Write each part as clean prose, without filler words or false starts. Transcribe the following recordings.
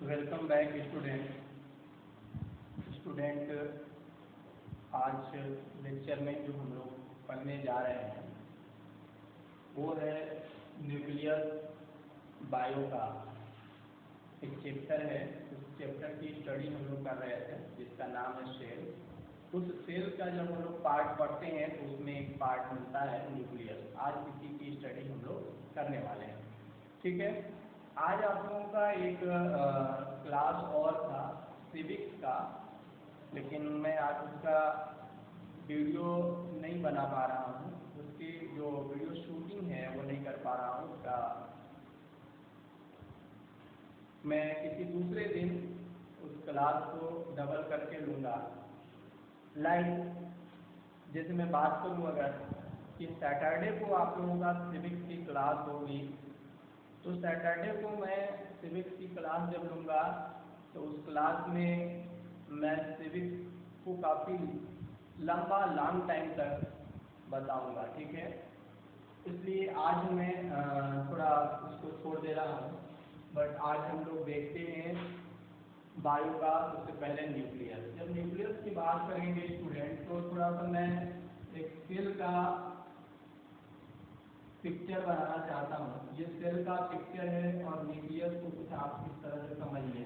Welcome back student. आज lecture में जो हम लोग पढ़ने जा रहे हैं वो है न्यूक्लियर बायो का एक चैप्टर है। उस चैप्टर की स्टडी हम लोग कर रहे थे जिसका नाम है सेल। उस सेल का जब हम लोग पार्ट पढ़ते हैं तो उसमें एक पार्ट मिलता है न्यूक्लियस। आज इसी की स्टडी हम लोग करने वाले हैं, ठीक है। आज आप लोगों का एक क्लास और था सिविक्स का, लेकिन मैं आज उसका वीडियो नहीं बना पा रहा हूँ। उसकी जो वीडियो शूटिंग है वो नहीं कर पा रहा हूँ। उसका मैं किसी दूसरे दिन उस क्लास को डबल करके लूँगा। जैसे मैं बात करूँ अगर कि सैटरडे को आप लोगों का सिविक्स की क्लास होगी, तो सैटरडे को मैं सिविक्स की क्लास जब लूँगा तो उस क्लास में मैं सिविक्स को काफ़ी लॉन्ग टाइम तक बताऊँगा, ठीक है। इसलिए आज मैं थोड़ा उसको छोड़ दे रहा हूँ। बट आज हम लोग देखते हैं बायो का। उससे पहले न्यूक्लियस, जब न्यूक्लियस की बात करेंगे स्टूडेंट तो थोड़ा सा मैं एक सेल का पिक्चर बनाना चाहता हूँ। ये सेल का पिक्चर है और न्यूक्लियस को कुछ आप इस तरह से समझिए।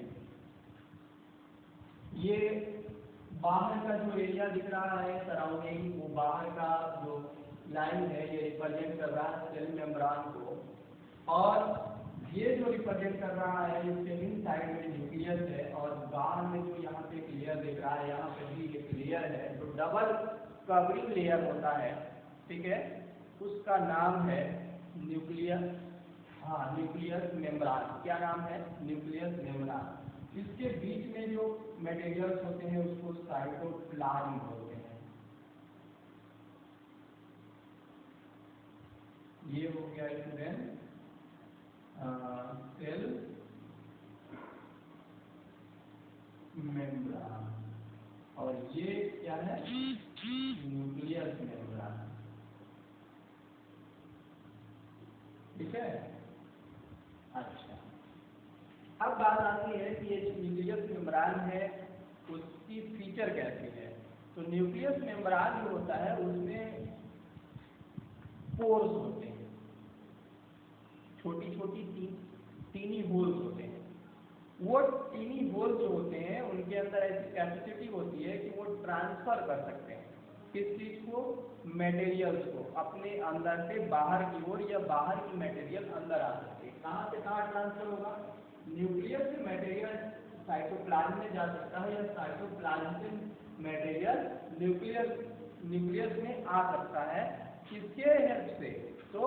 ये बाहर का जो एरिया दिख रहा है सराउंडिंग, वो बाहर का जो लाइन है ये रिप्रेजेंट कर रहा है सेल मेम्ब्रेन को, और ये जो रिप्रेजेंट कर रहा है इसके इन साइड में न्यूक्लियस है। और बाहर में जो यहाँ पे एक लेयर दिख रहा है, यहाँ पे भी एक लेयर है जो डबल कवरिंग लेयर होता है, ठीक है। उसका नाम है न्यूक्लियस, न्यूक्लियस मेम्ब्रेन। क्या नाम है? Nucleus membrane. इसके बीच में जो मटेरियल्स होते हैं उसको साइटोप्लाज्म बोलते हैं। ये हो गया स्टूडेंट सेल मेम्ब्रेन, और ये क्या है? न्यूक्लियस मेम्ब्रेन, ठीक है। अच्छा, अब बात आती है कि ये जो न्यूक्लियस मेम्ब्रेन है उसकी फीचर कैसी है। तो न्यूक्लियस मेम्ब्रेन जो होता है उसमें पोर्स होते हैं, छोटी छोटी टीनी होल्स होते हैं। वो टीनी होल्स जो होते हैं उनके अंदर ऐसी कैपेसिटी होती है कि वो ट्रांसफर कर सकते हैं किस चीज को? मटेरियल्स को अपने अंदर से बाहर की ओर, या बाहर की मटेरियल अंदर आ सकती है। कहाँ से कहाँ ट्रांसफर होगा? न्यूक्लियस से मटेरियल साइटोप्लाज्म में जा सकता है, या साइटोप्लाज्म से मटेरियल न्यूक्लियस में आ सकता है। किसके हेल्प से? तो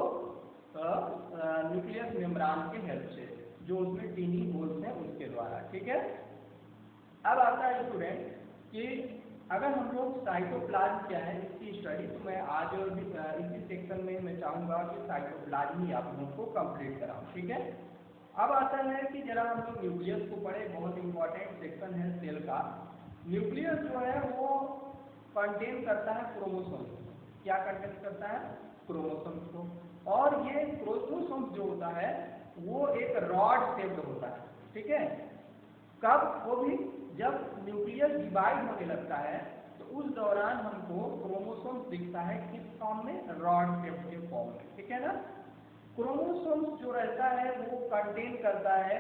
न्यूक्लियस मेम्ब्रेन के हेल्प से, जो उसमें टीनी होल्स हैं उसके द्वारा, ठीक है। अब आता है स्टूडेंट कि अगर हम लोग साइटोप्लाज्म क्या है इसकी स्टडी, तो मैं आज भी इसी सेक्शन में मैं चाहूँगा कि साइटोप्लाज्म ही आप लोगों को कंप्लीट कराऊँ, ठीक है। अब आता है कि जरा हम लोग न्यूक्लियस को पढ़े। बहुत इंपॉर्टेंट सेक्शन है सेल का। न्यूक्लियस जो है वो कंटेन करता है क्रोमोसोम। क्या कंटेन करता है? क्रोमोसोम्स को। और ये क्रोमोसोम्स जो होता है वो एक रॉड शेप्ड होता है, ठीक है। कब? वो भी जब न्यूक्लियस डिवाइड होने लगता है तो उस दौरान हमको क्रोमोसोम्स दिखता है किस फॉर्म में? रॉड शेप्ड के फॉर्म में, ठीक है ना। क्रोमोसोम्स जो रहता है वो कंटेन करता है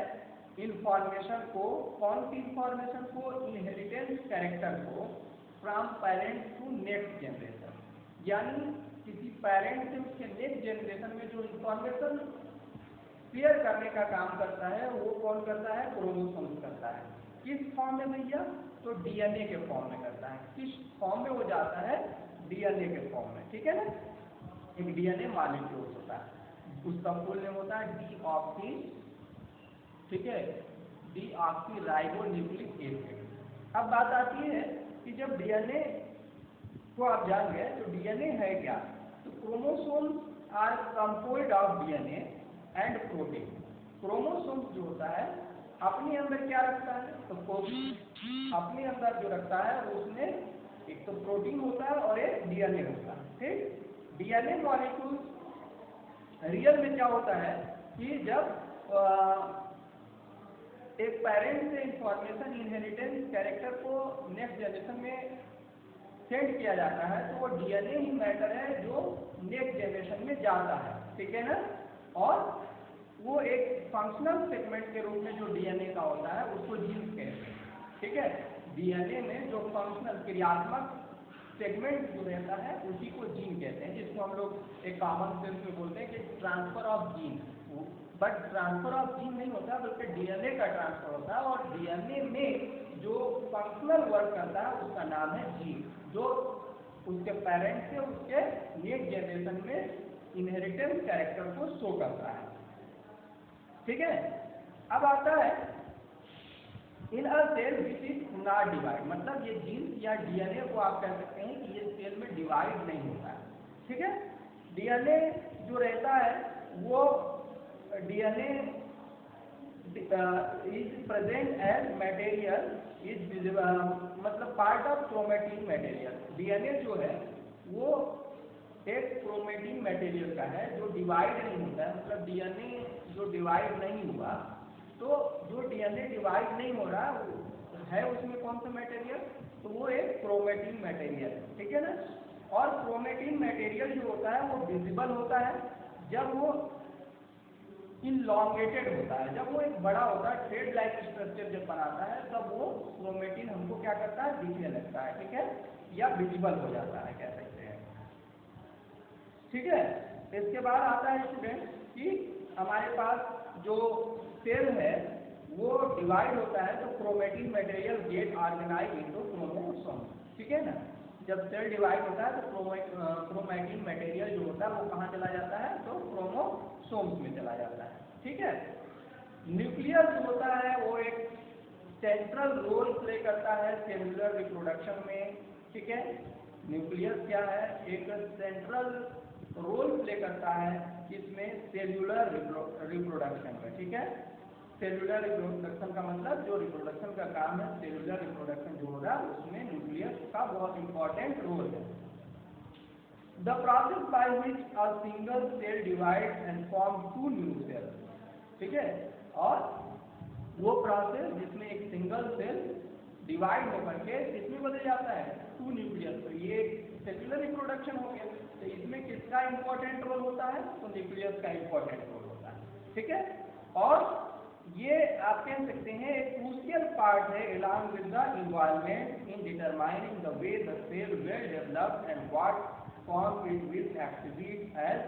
इंफॉर्मेशन को। कौन सी इंफॉर्मेशन को? इनहेरिटेंस कैरेक्टर को from parent to next generation. यानी किसी पेरेंट से उसके नेक्स्ट जनरेशन में जो इंफॉर्मेशन शेयर करने का काम करता है वो कौन करता है? क्रोमोसोम्स करता है। किस फॉर्म में भैया? तो डीएनए के फॉर्म में करता है। किस फॉर्म में वो जाता है? डीएनए के फॉर्म में, ठीक है ना। एक डीएनए मॉलिक्यूल होता है, उसका फुल नेम होता है डीऑक्सी, ठीक है, डीऑक्सी राइबोन्यूक्लिक एसिड। अब बात आती है कि जब डीएनए को आप जान गए तो डीएनए है क्या? तो chromosomes are composed of DNA and protein. Chromosomes जो होता है अपने अंदर क्या रखता है? तो अपने अंदर जो रखता है उसमें एक तो प्रोटीन होता है और एक डीएनए होता है, ठीक। डीएनए मॉलिक्यूल रियल में क्या होता है कि जब एक पेरेंट से इंफॉर्मेशन इनहेरिटेंस कैरेक्टर को नेक्स्ट जनरेशन में सेंड किया जाता है, तो वो डीएनए ही मैटर है जो नेक्स्ट जनरेशन में जाता है, ठीक है ना। और वो एक फंक्शनल सेगमेंट के रूप में जो डीएनए का होता है उसको जीन्स कहते हैं, ठीक है। डीएनए में जो फंक्शनल क्रियात्मक सेगमेंट जो रहता है उसी को जीन कहते हैं, जिसको हम लोग एक कॉमन सेंस में बोलते हैं कि transfer of gene. But transfer of gene नहीं होता बल्कि डीएनए का ट्रांसफर होता है, और डीएनए में जो फंक्शनल वर्क करता है उसका नाम है जीन, जो उसके पेरेंट से उसके नेक्स्ट जनरेशन में इनहेरिटेंस कैरेक्टर को शो करता है, ठीक है। अब आता है in a cell which is not divide, मतलब ये जीन्स या डीएनए को आप कह सकते हैं कि ये सेल में डिवाइड नहीं होता है, ठीक है। डीएनए जो रहता है वो DNA is present as material is मतलब part of chromatin material. DNA जो है वो एक क्रोमेटिन मटेरियल का है जो डिवाइड नहीं होता है, मतलब डीएनए जो डिवाइड नहीं हुआ, तो जो डीएनए डिवाइड नहीं हो रहा है उसमें कौन सा मटेरियल, तो वो एक क्रोमेटिन मटेरियल है, ठीक है ना। और क्रोमेटिन मटेरियल जो होता है वो विजिबल होता है जब वो इनलॉन्गेटेड होता है, जब वो एक बड़ा होता है, थ्रेड लाइक स्ट्रक्चर जब बनाता है तब वो क्रोमेटिन हमको क्या करता है, दिखने लगता है, ठीक है, या विजिबल हो जाता है, कह सकते हैं, ठीक है। इसके बाद आता है स्टूडेंट कि हमारे पास जो सेल है वो डिवाइड होता है तो chromatin material get organise into chromosome, ठीक है ना। जब सेल डिवाइड होता है तो क्रोमेटिन मटेरियल जो होता है वो कहाँ चला जाता है, तो क्रोमोसोम्स में चला जाता है, ठीक है। न्यूक्लियस जो होता है वो एक सेंट्रल रोल प्ले करता है सेलुलर रिप्रोडक्शन में, ठीक है। न्यूक्लियस क्या है, एक सेंट्रल रोल प्ले करता है इसमें सेल्यूलर रिप्रोडक्शन में, ठीक है। सेल्यूलर रिप्रोडक्शन का मतलब जो रिप्रोडक्शन का काम है, सेल्यूलर रिप्रोडक्शन जो हो रहा है उसमें न्यूक्लियस का बहुत इंपॉर्टेंट रोल है। The process by which a single cell divide and form two new cell, ठीक है। और वो प्रोसेस जिसमें एक सिंगल सेल डिवाइड होकर के इसमें बदल जाता है टू न्यूक्लियस, तो ये सेल्यूलर रिप्रोडक्शन हो गया। तो इसमें किसका इंपॉर्टेंट रोल होता है, तो न्यूक्लियस का इंपॉर्टेंट रोल होता है, ठीक है। और ये आप कह सकते हैं एक क्रूशियल पार्ट है along with the environment in determining the way the cell will develop and what form it will exhibit as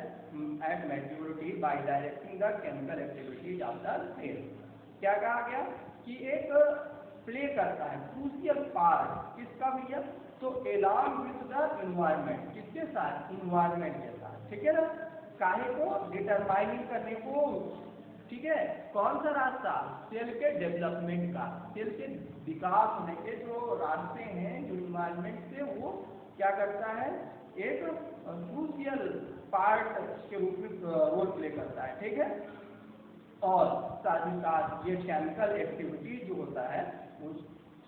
at maturity by directing the chemical activities of the cell। क्या कहा गया कि एक play करता है crucial part किसका भैया, तो along with the environment, किसके साथ, इन्वायरमेंट के साथ, ठीक है ना। काहे को, डिटरमाइनिंग करने को, ठीक है। कौन सा रास्ता, सेल के डेवलपमेंट का, सेल के विकास होने के जो रास्ते हैं जो इन्वायरमेंट से, वो क्या करता है, एक क्रूशियल पार्ट के रूप में रोल प्ले करता है, ठीक है। और साथ ही साथ ये केमिकल एक्टिविटी जो होता है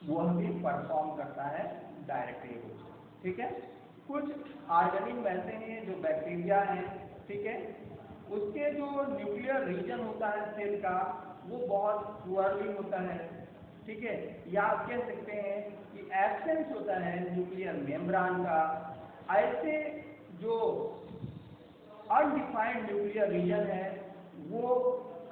वह भी परफॉर्म करता है डायरेक्टली रूप से, ठीक है। कुछ ऑर्गेनिज्म ऐसे हैं जो बैक्टीरिया हैं, ठीक है, उसके जो न्यूक्लियर रीजन होता है सेल का वो बहुत पुअरली होता है, ठीक है। या आप कह सकते हैं कि एब्सेंस होता है न्यूक्लियर मेम्ब्रेन का। ऐसे जो अनडिफाइंड न्यूक्लियर रीजन है वो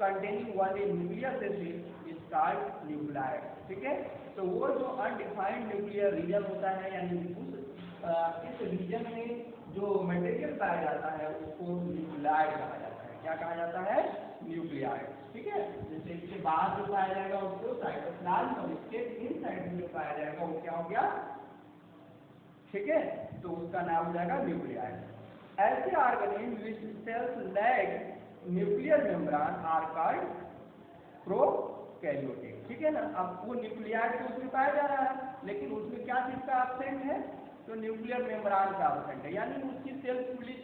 containing one nucleus is called nuclide, ठीक है। तो वो जो अनडिफाइंड न्यूक्लियर रीजन होता है यानी इस रीजन में जो मटेरियल पाया जाता है उसको न्यूक्लियाइड कहा जाता है। क्या कहा जाता है, न्यूक्लियाइड, ठीक है। जैसे इसके बाहर जो पाया जाएगा उसको साइटोप्लाज्म, और इसके इनसाइड में जो पाया जाएगा वो क्या हो गया, ठीक है, तो उसका नाम हो जाएगा न्यूक्लियाइड। ऐसे organism which cells lack nuclear membrane are called prokaryotic, ठीक है ना। अब वो न्यूक्लियाइड तो उसमें पाया जा रहा है लेकिन उसमें क्या चीज का एब्सेंट है, तो न्यूक्लियर मेम्ब्रेन का एब्सेंट है, यानी उसकी सेल फुली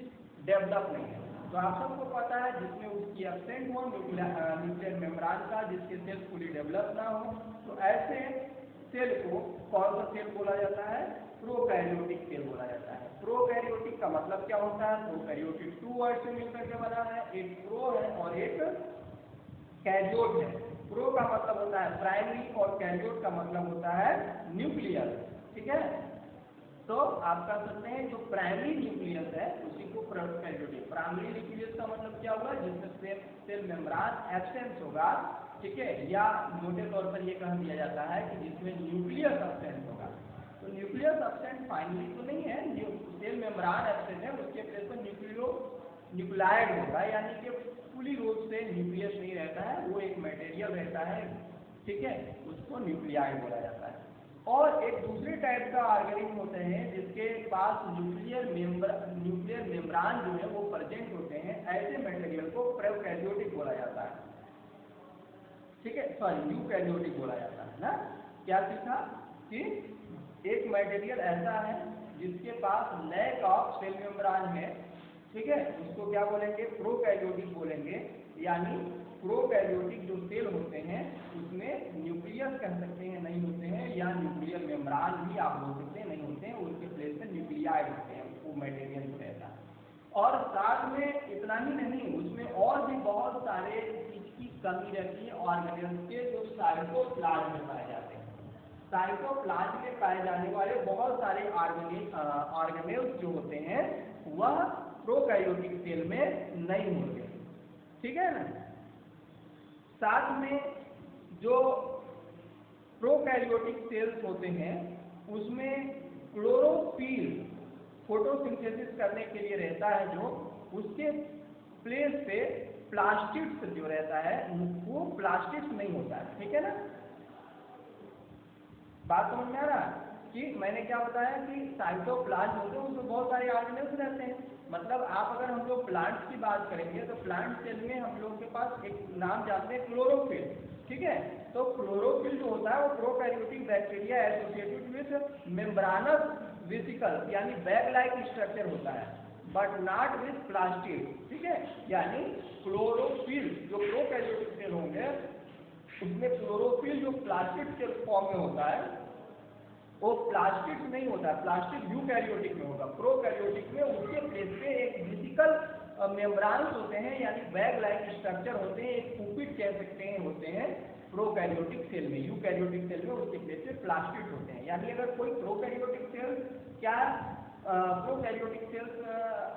डेवलप नहीं है। तो आप सबको पता है जिसमें उसकी एब्सेंट हो न्यूक्लियर मेम्ब्रेन का, जिसके सेल फुली डेवलप ना हो, तो ऐसे सेल को कौन सा सेल बोला जाता है, प्रोकैरियोटिक सेल बोला जाता है। प्रोकैरियोटिक का मतलब क्या होता है, प्रोकैरियोटिक टू वर्ड से मिलकर के बना है, एक प्रो है और एक कैरियोट है। प्रो का मतलब होता है प्राइमरी और कैरियोट का मतलब होता है न्यूक्लियस। ठीक है, तो आप कह सकते हैं जो प्राइमरी न्यूक्लियस है उसी को प्रोकैरियोटिक। प्राइमरी न्यूक्लियस का मतलब क्या होगा, जिसमें सेल मेम्ब्रेन एब्सेंस होगा। ठीक है, या मोटे तौर पर ये कह दिया जाता है कि जिसमें न्यूक्लियस एब्सेंस होगा। तो न्यूक्लियस एब्सेंट फाइनली तो नहीं है, सेल मेम्ब्रेन एब्सेंट है, उसके प्लेस पर न्यूक्लियाइड होता है, यानी कि पूरी रूप से न्यूक्लियस नहीं रहता है, वो एक मटेरियल रहता है। ठीक है, उसको न्यूक्लियाइड बोला जाता है। और एक दूसरे टाइप का ऑर्गेनिज्म होते हैं जिसके पास न्यूक्लियर मेम्ब्रेन जो है वो प्रेजेंट होते हैं, ऐसे मटेरियल को प्रोकैरियोटिक बोला जाता है। ठीक है, सॉरी यूकैरियोटिक बोला जाता है ना। क्या सीखा कि एक मटेरियल ऐसा है जिसके पास लैक ऑफ सेल मेम्ब्रेन है। ठीक है, उसको क्या बोलेंगे, प्रोकैरियोटिक बोलेंगे। यानी प्रोकैरियोटिक जो सेल होते हैं उसमें न्यूक्लियस कह सकते हैं नहीं होते हैं, या न्यूक्लियर मेम्ब्रेन भी आप बोल सकते हैं नहीं होते हैं, उसके प्लेस में न्यूक्लियाइड होते हैं वो मटेरियल जो रहता है। और साथ में इतना ही नहीं, उसमें और भी बहुत सारे चीज की कमी रहती है ऑर्गेनेल्स के, जो साइटोप्लाज्म में पाए जाते हैं। साइटोप्लाज्म में पाए जाने वाले बहुत सारे ऑर्गेनेल्स जो होते हैं वह प्रोकैरियोटिक सेल में नहीं होते। ठीक है ना। साथ में जो प्रोकैरियोटिक सेल्स होते हैं उसमें क्लोरोफिल फोटोसिंथेसिस करने के लिए रहता है, जो उसके प्लेस पे प्लास्टिड्स जो रहता है वो प्लास्टिड्स नहीं होता है। ठीक है ना, बात समझ में आ रहा है कि मैंने क्या बताया कि साइटोप्लाज्म होते हैं उसमें बहुत सारे ऑर्गेनेल्स रहते हैं। मतलब आप अगर हम लोग प्लांट्स की बात करेंगे तो प्लांट सेल में हम लोग के पास एक नाम जानते हैं क्लोरोफिल। ठीक है, तो क्लोरोफिल जो होता है वो prokaryotic bacteria associated with membranes vesicle यानी बैग लाइक स्ट्रक्चर होता है, बट नॉट विद प्लास्टिड। ठीक है, यानी क्लोरोफिल जो प्रोकैरियोटिक सेल होंगे उसमें क्लोरोफिल जो प्लास्टिड के फॉर्म में होता है वो प्लास्टिड नहीं होता है, प्लास्टिड यूकैरियोटिक में होगा। प्रोकैरियोटिक में उसके प्लेस पे एक वेसिकल मेम्ब्रेन्स होते हैं, यानी बैग लाइक स्ट्रक्चर होते हैं, एक पुपिट कह सकते हैं होते हैं प्रोकैरियोटिक सेल में। यूकैरियोटिक सेल में उसके प्लेस पे प्लास्टिड होते हैं। यानी अगर कोई प्रोकैरियोटिक सेल क्या प्रोकैरियोटिक सेल्स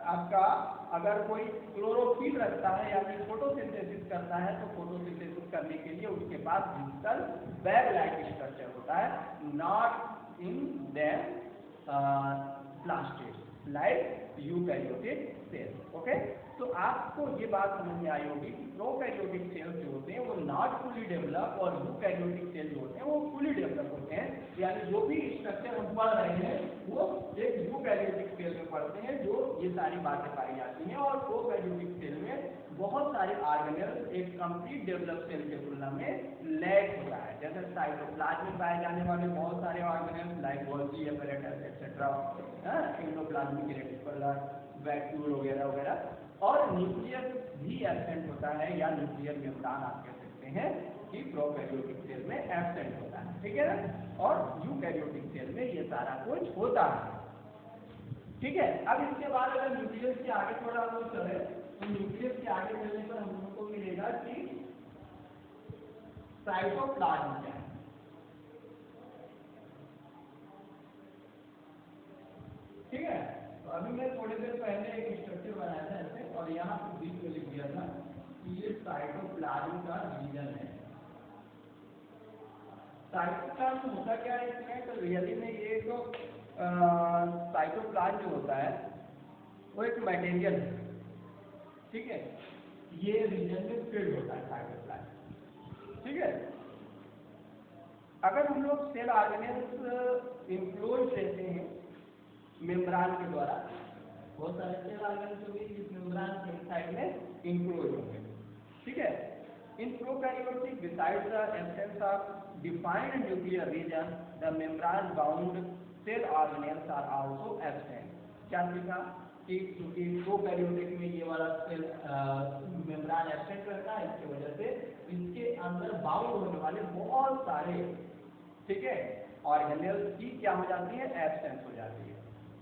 आपका अगर कोई क्लोरोफिल रखता है यानी फोटोसिंथेसिस करता है, तो फोटोसिंथेसिस करने के लिए उसके पास वेसिकल बैग लाइक स्ट्रक्चर होता है, not in them plastids like eukaryotic cells. Okay, तो आपको ये बात समझ में आई होगी कि प्रोकैरियोटिक सेल्स जो होते हैं वो नॉट फुली डेवलप और यूकैरियोटिक सेल जो होते हैं वो फुली डेवलप होते हैं। यानी जो भी स्ट्रक्चर हम पढ़ रहे हैं वो एक यूकैरियोटिक सेल में पढ़ते हैं जो ये सारी बातें पाई जाती हैं, और प्रोकैरियोटिक सेल में बहुत सारे ऑर्गेनेल्स एक कंप्लीट डेवलप सेल के तुलना में लैक होता है। जैसे साइटोप्लाज्म में पाए जाने वाले बहुत सारे organelles like Golgi apparatus etcetera, endoplasmic reticular, vacuole वगैरह वगैरह, और न्यूक्लियस भी एब्सेंट होता है, या न्यूक्लियर मेम्ब्रेन आप कह सकते हैं कि प्रोकैरियोटिक सेल में एब्सेंट होता है। ठीक है ना, और यूकैरियोटिक सेल में ये सारा कुछ होता है। ठीक है, अब इसके बाद अगर न्यूक्लियस के आगे थोड़ा हम लोग चले तो न्यूक्लियस के आगे चलने पर हम लोग को मिलेगा कि साइटोप्लाज्म क्या है। ठीक है, तो अभी मैं थोड़ी देर पहले एक स्ट्रक्चर बनाया था ऐसे, और यहाँ पर बीच में लिख दिया था कि ये साइटोप्लाज्म का रीजन है। साइटोप्लाज्म होता क्या है इसमें, तो रियली में ये तो साइटोप्लाज्म जो होता है वो एक मटेरियल है। ठीक है, ये रीजन में फिल्ड होता है साइटोप्लाज्म। ठीक है, अगर हम लोग सेल ऑर्गेनेल्स इनक्लोज रहते हैं मेम्ब्रेन के द्वारा, बहुत सारे सेल ऑर्गेनेल्स होंगे जिस मेम्ब्रेन के साइड में इनक्लोज होंगे। ठीक है, in prokaryotic besides the absence of defined nuclear region the membrane bound cell organelles are also absent. क्या सीखा कि क्योंकि प्रोकैरियोटिक में ये वाला सेल मेम्ब्रेन एब्सेंट रहता है, इसकी वजह से इसके अंदर बाउंड होने वाले बहुत सारे, ठीक है, ऑर्गेनेल्स की क्या हो जाती है, एब्सेंस हो जाती है।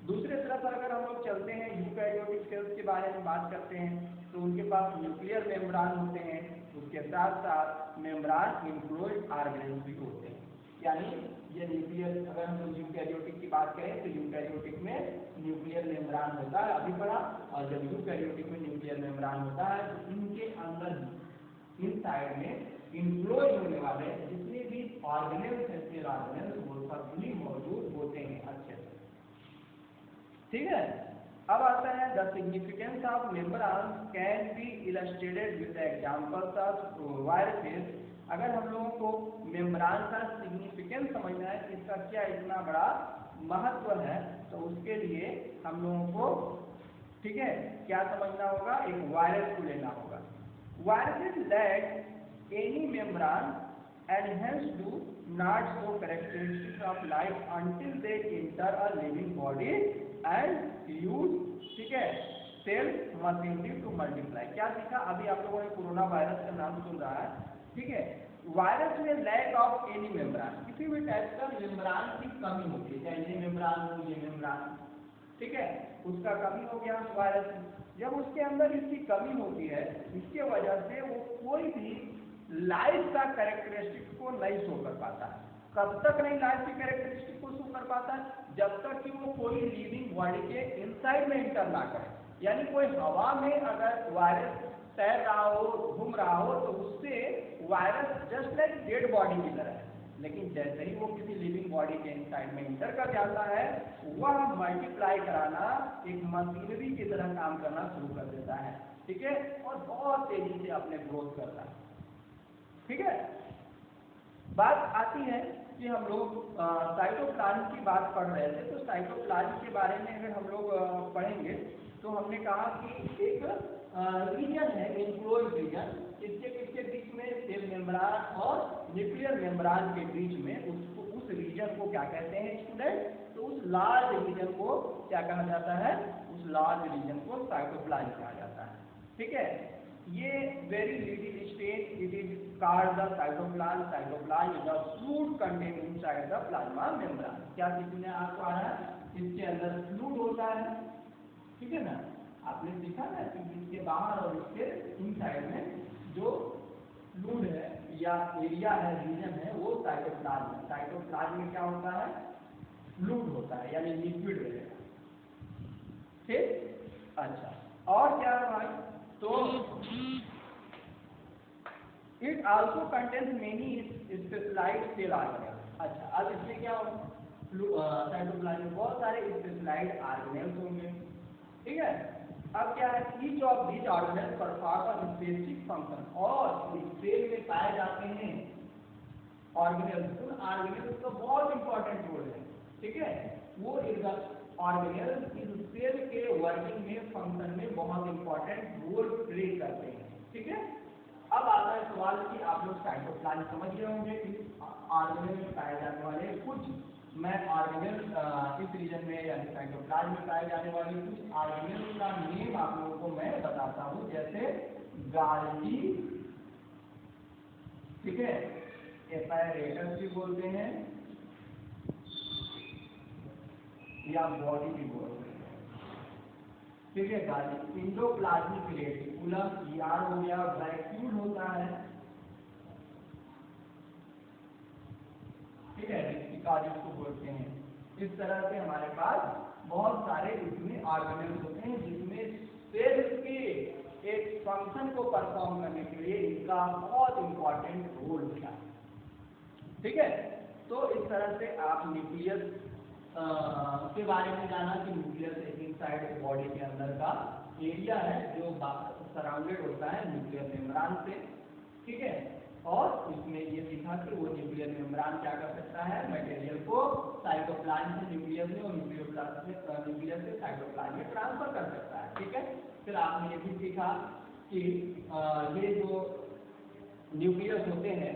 दूसरी तरफ अगर हम लोग चलते हैं यूकैरियोटिक सेल्स के बारे में बात करते हैं तो उनके पास न्यूक्लियर मेम्ब्रेन होते हैं, उसके साथ साथ मेम्ब्रान इनक्लोज्ड ऑर्गेनेल्स भी होते हैं। यानी ये न्यूक्लियर, अगर हम यूकैरियोटिक की बात करें तो यूकैरियोटिक में न्यूक्लियर मेम्ब्रान होता है, अभी पढ़ा, और जब यूकैरियोटिक में न्यूक्लियर मेम्ब्रान होता है तो इनके अंदर इन साइड में इनक्लोज होने वाले जितने भी ऑर्गेनेल्स हैं, सेल ऑर्गेनेल्स, वो सब भी मौजूद होते हैं अच्छे से। ठीक है, अब आता है the significance of membrane can be illustrated with examples of viruses. अगर हम लोगों को मेम्ब्रान का सिग्निफिकेंस समझना है कि इसका क्या इतना बड़ा महत्व है, तो उसके लिए हम लोगों को, ठीक है, क्या समझना होगा, एक वायरस को लेना होगा। Viruses lack any membrane and hence do not show characteristics of life until they enter a living body and use, ठीक है, cell machinery to multiply। क्या सीखा अभी आप लोगों ने, कोरोना वायरस का नाम सुन रहा है, ठीक है। वायरस में लैक ऑफ एनी मेम्ब्रान, किसी भी टाइप का मेम्ब्रान की कमी होती है, चाहे ये मेम्ब्रान हो, ये मेम्ब्रान, ठीक है, उसका कमी हो गया वायरस में। जब उसके अंदर इसकी कमी होती है, इसके वजह से वो कोई भी लाइफ का कैरेक्टरिस्टिक को नहीं शो कर पाता। कब तक नहीं लाइफ की कैरेक्टरिस्टिक को शो कर पाता? जब तक कि वो कोई लिविंग बॉडी के इनसाइड में इंटर ना करे। यानी कोई हवा में अगर वायरस तैर रहा हो, घूम रहा हो, तो उससे virus just like dead body की तरह है, लेकिन जैसे ही वो किसी लिविंग बॉडी के इनसाइड में इंटर कर जाता है, वह मल्टीप्लाई कराना एक मशीनरी की तरह काम करना शुरू कर देता है, ठीक है, और बहुत तेजी से अपने ग्रोथ करता है। ठीक है, बात आती है कि हम लोग साइटोप्लाज्म की बात पढ़ रहे थे, तो साइटोप्लाज्म के बारे में अगर हम लोग पढ़ेंगे तो हमने कहा कि एक रीजन है, इनक्लोज्ड रीजन, किसके बीच में, सेल मेम्ब्रान और न्यूक्लियर मेम्ब्रान के बीच में, उसको, उस रीजन को क्या कहते हैं स्टूडेंट? तो उस लार्ज रीजन को क्या कहा जाता है? उस लार्ज रीजन को साइटोप्लाज्म कहा जाता है। ठीक है, ये very little stage, it is called the cytoplasm. Cytoplasm is a fluid contain inside the plasma membrane. क्या सीखने आपको आ रहा है? इसके अंदर फ्लूइड होता है, ठीक है ना, आपने सीखा ना कि इसके बाहर और इसके इनसाइड में जो फ्लूइड है या एरिया है, रीजन है, वो साइटोप्लाज्म है। साइटोप्लाज्म में क्या होता है? फ्लूइड होता है, यानी लिक्विड रहेगा। ठीक, अच्छा, और क्या है भाई? तो it also contains many specialised cell organelles. अच्छा, अब इसमें क्या होगा? साइटोप्लाज्म में बहुत सारे स्पेशलाइज्ड ऑर्गेनेल्स होंगे, ठीक है। अब क्या है? Each of these organelles perform a specific function, और इस सेल में पाए जाते हैं ऑर्गेनेल्स। उन ऑर्गेनेल्स का बहुत इंपॉर्टेंट रोल है, ठीक है, वो ऑर्गेनेल्स इस सेल के वर्किंग में, फंक्शन में बहुत इंपॉर्टेंट रोल प्ले करते हैं, ठीक है। अब आता है सवाल कि आप लोग साइटोप्लाज्म समझ गए होंगे, इस ऑर्गेनेल में पाए जाने वाले कुछ, मैं ऑर्गेनेल इस रीजन में यानी साइटोप्लाज्म में पाए जाने वाले कुछ ऑर्गेनेल का नेम आप लोगों को मैं बताता हूँ, जैसे गाल्गी, ठीक है, एपैरेटस भी बोलते हैं या बॉडी भी बोलते हैं, ठीक है। गाल्गी, इंडोप्लाज्मिक रेटिकुलम, ईआर हो गया, वैक्यूल होता है, ठीक है, रेटिका जिसको बोलते हैं। इस तरह से हमारे पास बहुत सारे इसमें ऑर्गेनेल्स होते हैं, जिसमें सेल्स के एक फंक्शन को परफॉर्म करने के लिए इनका बहुत इंपॉर्टेंट रोल होता है, ठीक है। तो इस तरह से आप न्यूक्लियस के बारे में जाना कि न्यूक्लियस एक इनसाइड बॉडी के अंदर का एरिया है जो सराउंडेड होता है न्यूक्लियर मेम्ब्रेन से, ठीक है। और इसमें ये सीखा कि वो न्यूक्लियर मेम्ब्रेन क्या कर सकता है? मटेरियल को साइटोप्लाज्म से न्यूक्लियस में और न्यूक्लियस से साइटोप्लाज्म में ट्रांसफर कर सकता है, ठीक है। फिर आपने ये भी सीखा कि ये जो न्यूक्लियस होते हैं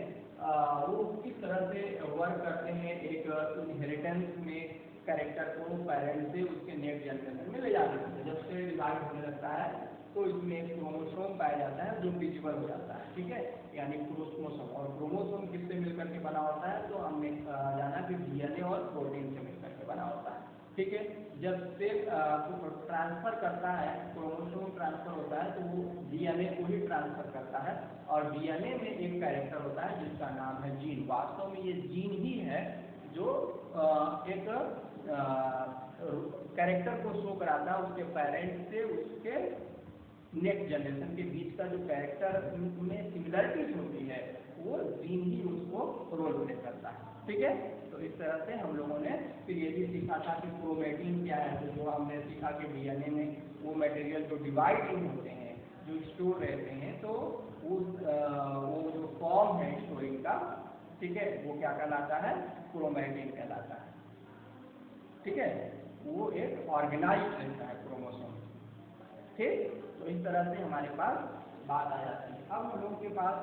वो किस तरह से वर्क करते हैं, एक इनहेरिटेंस में कैरेक्टर को पेरेंट से उसके नेक्स्ट जनरेशन में ले जाते हैं। जब से डिवाइड होने लगता है तो इसमें क्रोमोसोम पाया जाता है जो विजिबल हो जाता है, ठीक है, यानी क्रोमोसोम। और क्रोमोसोम किससे मिलकर के बना होता है? तो हमने जाना कि डीएनए और प्रोटीन से मिलकर के बना होता है, ठीक है। जब सेल ट्रांसफर करता है, क्रोमोसोम ट्रांसफर होता है, तो वो डीएनए को ही ट्रांसफर करता है, और डीएनए में एक कैरेक्टर होता है जिसका नाम है जीन। वास्तव में ये जीन ही है जो एक कैरेक्टर को शो कराता है उसके पेरेंट्स से उसके नेक्स्ट जनरेशन के बीच का जो कैरेक्टर में सिमिलरिटीज होती है, वो जीन ही उसको रोल प्ले करता है, ठीक है। तो इस तरह से हम लोगों ने फिर ये भी सीखा था कि क्रोमेटिन क्या है, तो जो हमने सीखा कि डीएनए में वो मटेरियल जो डिवाइडिंग होते हैं, जो स्टोर रहते हैं, तो वो जो फॉर्म है स्टोरिंग का, ठीक है, वो क्या कहलाता है, क्रोमेटिन कहलाता है, ठीक है। वो एक ऑर्गेनाइज रहता है क्रोमोसोम, ठीक। तो इस तरह से हमारे पास बात आ जाती है। अब हम लोगों के पास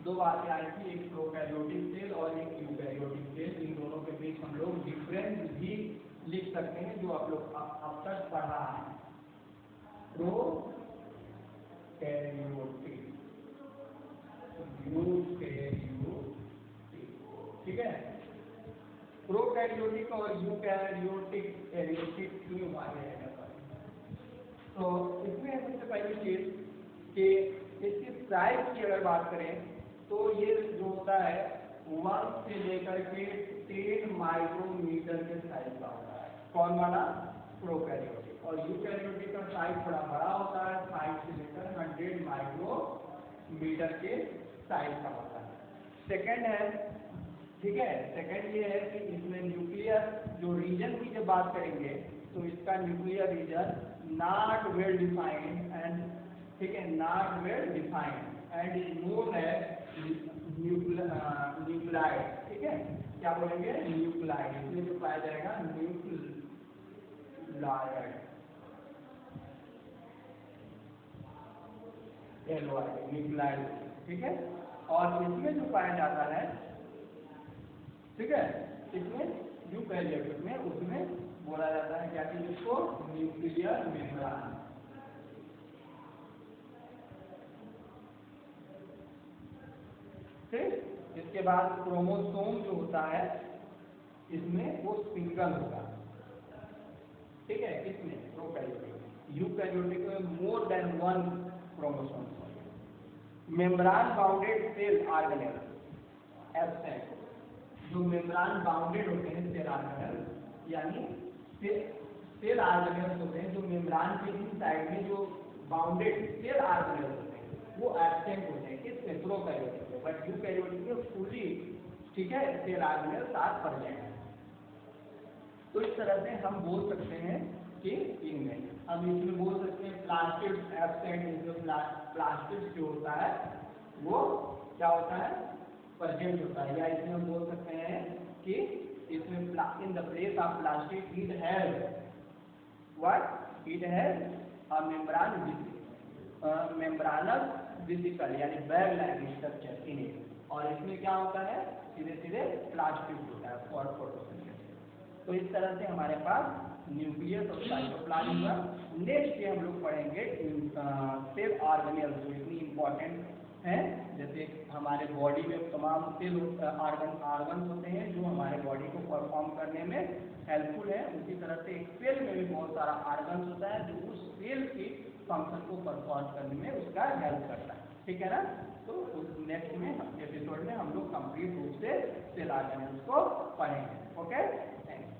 दो बातें आई थी, एक प्रोकैरियोटिक सेल और एक यूकैरियोटिक सेल। इन दोनों के बीच हम लोग डिफरेंस भी लिख सकते हैं जो आप लोग अब तक पढ़ा है। प्रोकैरियोटिक, यूकैरियोटिक, ठीक है। प्रोकैरियोटिक और यूकैरियोटिक क्यों माने हैं? तो इसमें सबसे पहली चीज कि इसकी साइज की अगर बात करें तो ये जो होता है 1 से लेकर के 10 माइक्रोमीटर के साइज का होता है। कौन वाला? प्रोकैरियोटिक। और यूकैरियोटिक का साइज थोड़ा बड़ा होता है, 5 से लेकर 100 माइक्रोमीटर के साइज का होता है। सेकेंड है, ठीक है, सेकेंड ये है कि इसमें न्यूक्लियर जो रीजन की जब बात करेंगे तो इसका nuclear region not well defined and, ठीक है, not well defined and is known as nucleoid, ठीक है। क्या बोलेंगे? न्यूक्लाइड। इसमें जो पाया जाएगा न्यूक्लाइड, न्यूक्लाइड, ठीक है। और इसमें जो पाया जाता है, ठीक है, इसमें यूकैरियोटिक में उसमें बोला जाता है क्या कि इसको न्यूक्लियर मेम्ब्रेन, ठीक। इसके बाद क्रोमोसोम जो होता है इसमें वो सिंगल होगा, ठीक है, इसमें प्रोकैरियोटिक। यूकैरियोटिक में more than 1 chromosome. Membrane bounded cell organelle absent. जो मेम्ब्रेन बाउंडेड होते हैं सेल ऑर्गेनेल, यानी सेल ऑर्गेनेल्स होते हैं जो मेम्ब्रेन के इन साइड में जो बाउंडेड सेल ऑर्गेनेल्स होते हैं वो एब्सेंट होते हैं, किसमें? प्रोकैरियोटिक में। बट यूकैरियोटिक में फुली, ठीक है, सेल ऑर्गेनेल साथ पड़ जाएगा। तो इस तरह से हम बोल सकते हैं कि इनमें हम इसमें बोल सकते हैं प्लास्टिड एब्सेंट। इसमें प्लास्टिड जो होता है वो क्या होता है? प्रेजेंट होता है। या इसमें हम बोल सकते हैं कि इसमें in the place of plastic it has what? It has a membranous vesicle, यानी bag like structure in it. और इसमें क्या होता है? सीधे सीधे प्लास्टिक होता है फॉर फोटोसिंथेसिस। तो इस तरह से हमारे पास न्यूक्लियस और साइटोप्लाज्म हुआ। नेक्स्ट ये हम लोग पढ़ेंगे सेल ऑर्गेनेल्स जो इतनी इम्पोर्टेंट हैं। जैसे हमारे बॉडी में तमाम सेल ऑर्गन्स होते हैं जो हमारे बॉडी को परफॉर्म करने में हेल्पफुल है, उसी तरह से एक सेल में भी बहुत सारा ऑर्गन्स होता है जो उस सेल की फंक्शन को परफॉर्म करने में उसका हेल्प करता है, ठीक है ना। तो उस नेक्स्ट में एपिसोड में हम लोग कंप्लीट रूप से सेल ऑर्गेनेल्स को पढ़ेंगे। Okay, thank you.